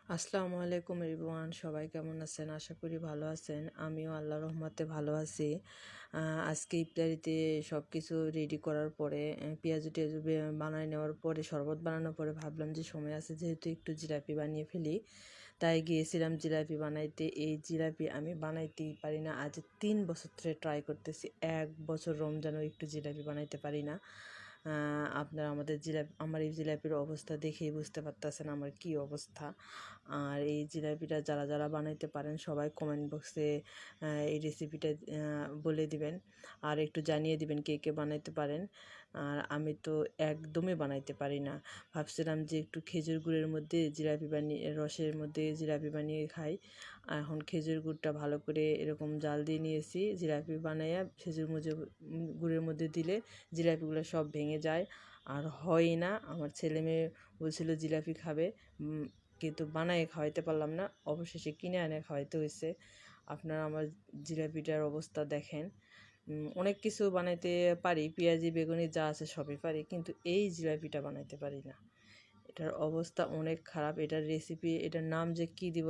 আসসালামু আলাইকুম এভরিওয়ান, সবাই কেমন আছেন? আশা করি ভালো আছেন। আমিও আল্লাহর রহমতে ভালো আছি। আজকে ইফতারিতে সব কিছু রেডি করার পরে পেঁয়াজু টেয়াজু বানায় নেওয়ার পরে শরবত বানানোর পরে ভাবলাম যে সময় আছে যেহেতু একটু জিলাপি বানিয়ে ফেলি। তাই গিয়েছিলাম জিলাপি বানাইতে। এই জিলাপি আমি বানাইতেই পারি না, আজ 3 বছর ধরে ট্রাই করতেছি। 1 বছর রমজানও একটু জিলাপি বানাইতে পারি না। আপনারা আমার এই জিলাপির অবস্থা দেখেই বুঝতে পারতেছেন আমার কি অবস্থা। আর এই জিলাপিটা যারা যারা বানাইতে পারেন সবাই কমেন্ট বক্সে এই রেসিপিটা বলে দিবেন আর একটু জানিয়ে দিবেন কে কে বানাইতে পারেন। আর আমি তো একদমই বানাইতে পারি না। ভাবছিলাম যে একটু খেজুর গুড়ের মধ্যে জিলাপি বানিয়ে, রসের মধ্যে জিলাপি বানিয়ে খাই। এখন খেজুর গুড়টা ভালো করে এরকম জাল দিয়ে নিয়েছি। জিলাপি বানাইয়া খেজুর গুড়ের মধ্যে দিলে জিলাপিগুলো সব ভেঙে যায় আর হয় না। আমার ছেলে মেয়ে বলছিল জিলাপি খাবে, কিন্তু বানায় খাওয়াইতে পারলাম না, অবশেষে কিনে এনে খাওয়াইতে হয়েছে। আপনারা আমার জিলাপিটার অবস্থা দেখেন। অনেক কিছু বানাইতে পারি, পেঁয়াজি বেগুনি যা আছে সবই পারি, কিন্তু এই জিলাপিটা বানাইতে পারি না। এটার অবস্থা অনেক খারাপ। এটার রেসিপি, এটার নাম যে কী দিব